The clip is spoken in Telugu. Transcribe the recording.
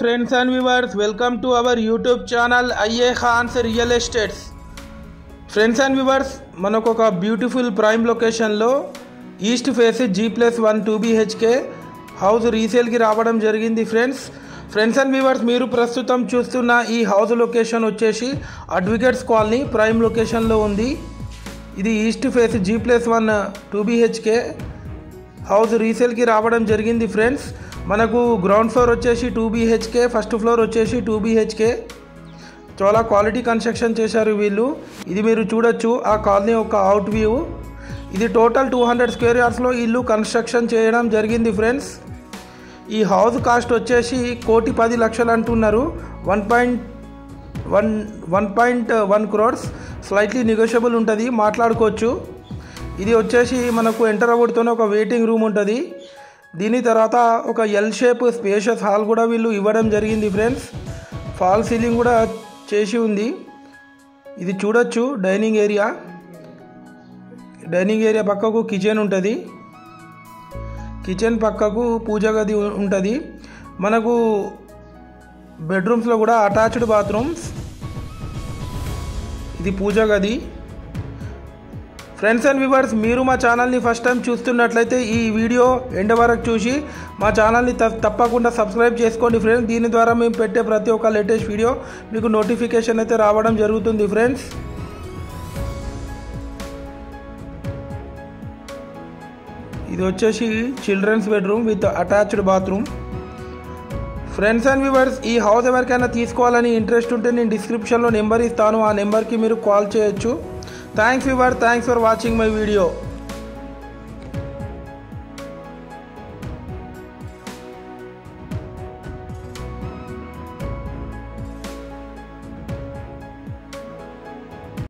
friends and viewers, welcome to our YouTube channel IA Khan's Real Estates. Friends and viewers, మనకు ఒక బ్యూటిఫుల్ ప్రైమ్ లొకేషన్లో east face G+1 2BHK house రీసేల్కి రావడం జరిగింది ఫ్రెండ్స్ అండ్ వ్యూవర్స్. మీరు ప్రస్తుతం చూస్తున్న ఈ హౌస్ లొకేషన్ వచ్చేసి అడ్వకేట్స్ కాలనీ ప్రైమ్ లొకేషన్లో ఉంది. ఇది east face G+1 2BHK house రీసేల్కి రావడం జరిగింది ఫ్రెండ్స్. మనకు గ్రౌండ్ ఫ్లోర్ వచ్చేసి 2BHK, ఫస్ట్ ఫ్లోర్ వచ్చేసి 2BHK. చాలా క్వాలిటీ కన్స్ట్రక్షన్ చేశారు వీళ్ళు. ఇది మీరు చూడొచ్చు ఆ కాలనీ ఒక అవుట్ వ్యూ. ఇది టోటల్ 200 స్క్వేర్ యార్డ్స్లో ఇల్లు కన్స్ట్రక్షన్ చేయడం జరిగింది ఫ్రెండ్స్. ఈ హౌస్ కాస్ట్ వచ్చేసి 1,10,00,000 అంటున్నారు. 1.1 crores, స్లైట్లీ నెగోషియబుల్ ఉంటుంది, మాట్లాడుకోవచ్చు. ఇది వచ్చేసి మనకు ఎంటర్ అవ్వడంతోనే ఒక వెయిటింగ్ రూమ్ ఉంటుంది. దీని తర్వాత ఒక ఎల్ షేప్ స్పేషియస్ హాల్ కూడా వీళ్ళు ఇవ్వడం జరిగింది ఫ్రెండ్స్. ఫాల్ సీలింగ్ కూడా చేసి ఉంది. ఇది చూడొచ్చు డైనింగ్ ఏరియా పక్కకు కిచెన్ ఉంటుంది. కిచెన్ పక్కకు పూజ గది ఉంటుంది. మనకు బెడ్రూమ్స్లో కూడా అటాచ్డ్ బాత్రూమ్స్. ఇది పూజ గది. ఫ్రెండ్స్ అండ్ వ్యూవర్స్, మీరు మా ఛానల్ని ఫస్ట్ టైం చూస్తున్నట్లయితే ఈ వీడియో ఎండ్ వరకు చూసి మా ఛానల్ని తప్పకుండా సబ్స్క్రైబ్ చేసుకోండి ఫ్రెండ్స్. దీని ద్వారా మేము పెట్టే ప్రతి ఒక్క లేటెస్ట్ వీడియో మీకు నోటిఫికేషన్ అయితే రావడం జరుగుతుంది ఫ్రెండ్స్. ఇది వచ్చేసి children's bedroom with attached bathroom. Friends and viewers, ఈ హౌస్ ఎవరికైనా తీసుకోవాలని ఇంట్రెస్ట్ ఉంటే నేను డిస్క్రిప్షన్లో నెంబర్ ఇస్తాను. ఆ నెంబర్కి మీరు కాల్ చేయొచ్చు. Thanks viewer, thanks for watching my video.